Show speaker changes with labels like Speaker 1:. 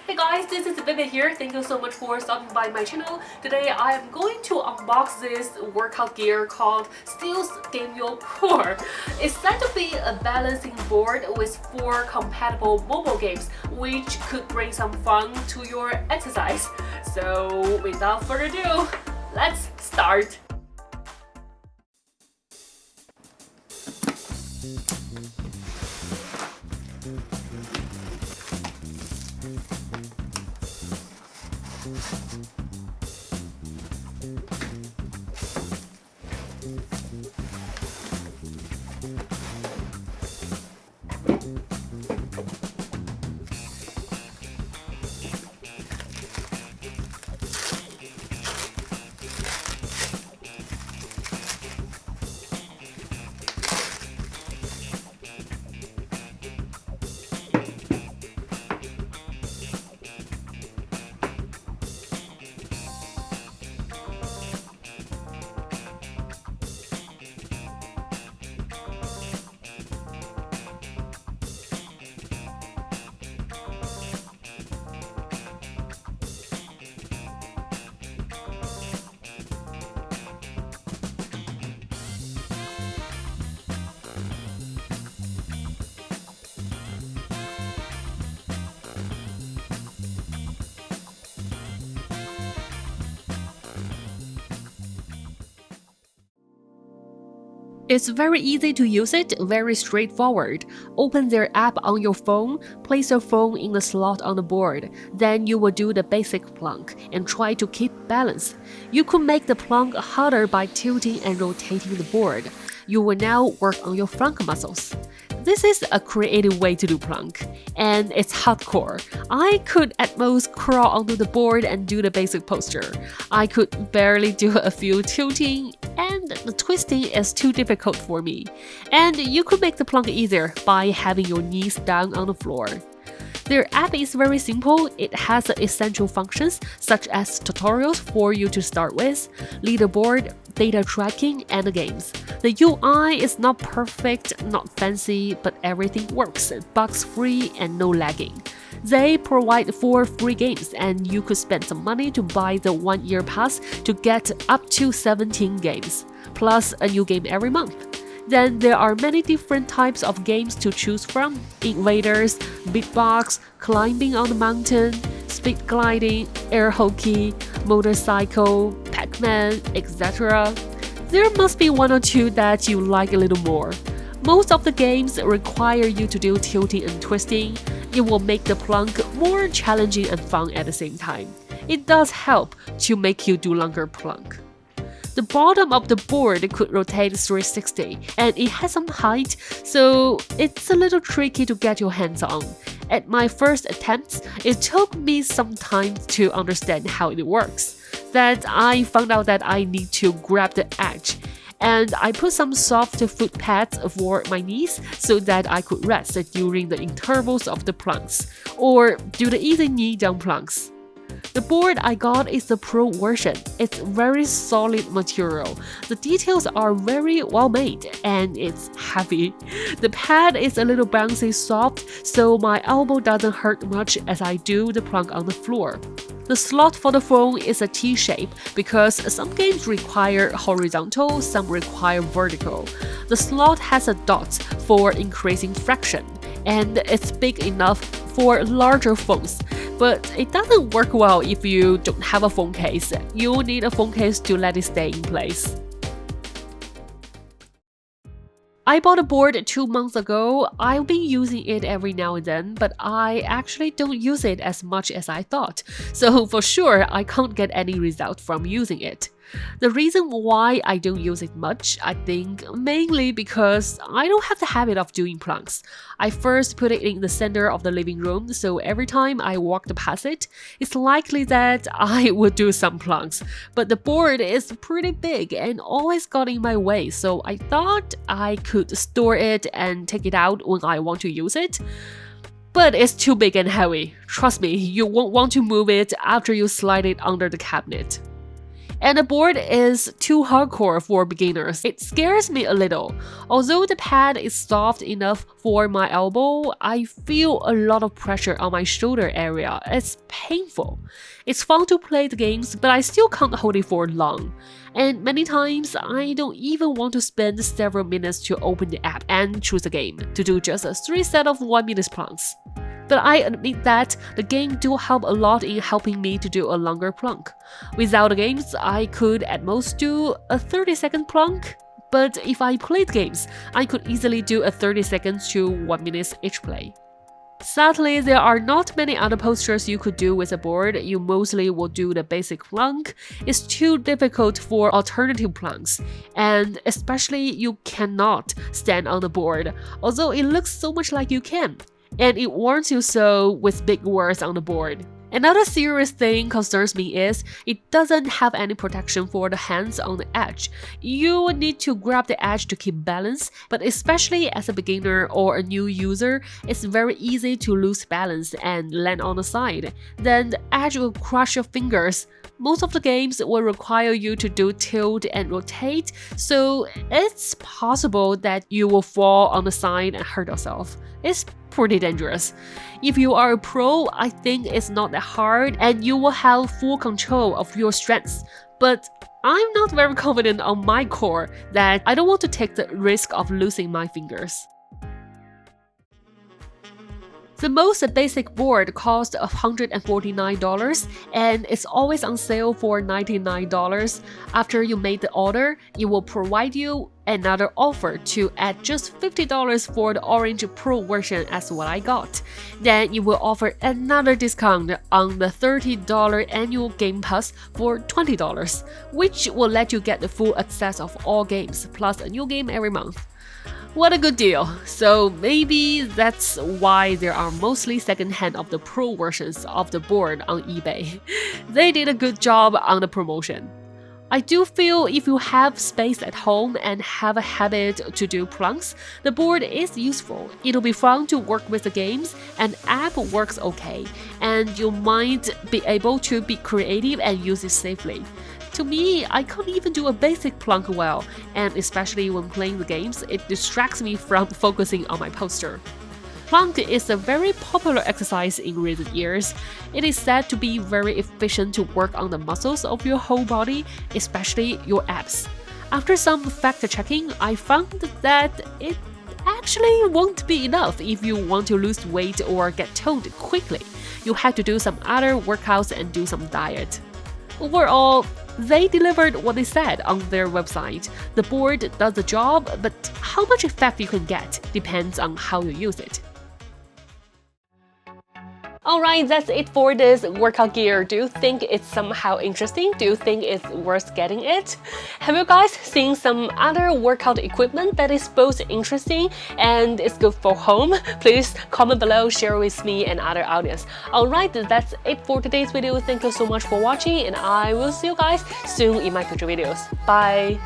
Speaker 1: Hey guys, this is Vivian here. Thank you so much for stopping by my channel. Today I am going to unbox this workout gear called Steel's Gamio Core. It's said to be a balancing board with 4 compatible mobile games, which could bring some fun to your exercise. So without further ado, let's start! It's very easy to use it, very straightforward. Open their app on your phone, place your phone in the slot on the board, then you will do the basic plank and try to keep balance. You could make the plank harder by tilting and rotating the board. You will now work on your flank muscles. This is a creative way to do plank, and it's hardcore. I could at most crawl onto the board and do the basic posture. I could barely do a few tilting, and the twisting is too difficult for me. And you could make the plank easier by having your knees down on the floor. Their app is very simple. It has the essential functions such as tutorials for you to start with, leaderboard, data tracking, and games. The UI is not perfect, not fancy, but everything works, bugs-free and no lagging. They provide 4 free games, and you could spend some money to buy the 1-year pass to get up to 17 games, plus a new game every month. Then there are many different types of games to choose from: invaders, beatbox, climbing on the mountain, speed gliding, air hockey, motorcycle, Pac-Man, etc. There must be 1 or 2 that you like a little more. Most of the games require you to do tilting and twisting. It will make the plank more challenging and fun at the same time. It does help to make you do longer plank. The bottom of the board could rotate 360, and it has some height, so it's a little tricky to get your hands on. At my first attempts, it took me some time to understand how it works. Then I found out that I need to grab the edge, and I put some soft foot pads for my knees so that I could rest during the intervals of the planks, or do the easy knee down planks. The board I got is the Pro version. It's very solid material. The details are very well made, and it's heavy. The pad is a little bouncy soft, so my elbow doesn't hurt much as I do the plank on the floor. The slot for the phone is a T-shape because some games require horizontal, some require vertical. The slot has a dot for increasing fraction, and it's big enough for larger phones, but it doesn't work well if you don't have a phone case. You'll need a phone case to let it stay in place. I bought a board 2 months ago. I've been using it every now and then, but I actually don't use it as much as I thought, so for sure I can't get any result from using it. The reason why I don't use it much, I think, mainly because I don't have the habit of doing planks. I first put it in the center of the living room, so every time I walked past it, it's likely that I would do some planks. But the board is pretty big and always got in my way, so I thought I could store it and take it out when I want to use it. But it's too big and heavy. Trust me, you won't want to move it after you slide it under the cabinet. and the board is too hardcore for beginners. It scares me a little. Although the pad is soft enough for my elbow, I feel a lot of pressure on my shoulder area. It's painful. It's fun to play the games, but I still can't hold it for long. And many times, I don't even want to spend several minutes to open the app and choose a game to do just 3 sets of 1-minute plunks. But I admit that the game do help a lot in helping me to do a longer plunk. Without the games, I could at most do a 30-second plunk. But if I played games, I could easily do a 30 seconds to 1 minute each play. Sadly, there are not many other postures you could do with a board. You mostly will do the basic plunk. It's too difficult for alternative plunks, and especially you cannot stand on the board, although it looks so much like you can. And it warns you so with big words on the board. Another serious thing concerns me is it doesn't have any protection for the hands on the edge. You will need to grab the edge to keep balance, but especially as a beginner or a new user, it's very easy to lose balance and land on the side. Then the edge will crush your fingers. Most of the games will require you to do tilt and rotate, so it's possible that you will fall on the side and hurt yourself. It's pretty dangerous. If you are a pro, I think it's not that hard and you will have full control of your strengths. But I'm not very confident on my core that I don't want to take the risk of losing my fingers. The most basic board costs $149 and it's always on sale for $99. After you made the order, it will provide you another offer to add just $50 for the Orange Pro version as what I got. Then it will offer another discount on the $30 annual Game Pass for $20, which will let you get the full access of all games, plus a new game every month. What a good deal. So maybe that's why there are mostly secondhand of the Pro versions of the board on eBay. They did a good job on the promotion. I do feel if you have space at home and have a habit to do plunks, the board is useful. It'll be fun to work with the games, and app works okay, and you might be able to be creative and use it safely. To me, I can't even do a basic plunk well, and especially when playing the games, it distracts me from focusing on my posture. Plunk is a very popular exercise in recent years. It is said to be very efficient to work on the muscles of your whole body, especially your abs. After some fact-checking, I found that it actually won't be enough if you want to lose weight or get toned quickly. You have to do some other workouts and do some diet. Overall, they delivered what they said on their website. The board does the job, but how much effect you can get depends on how you use it. Alright, that's it for this workout gear. Do you think it's somehow interesting? Do you think it's worth getting it? Have you guys seen some other workout equipment that is both interesting and is good for home? Please comment below, share with me and other audience. Alright, that's it for today's video. Thank you so much for watching and I will see you guys soon in my future videos. Bye!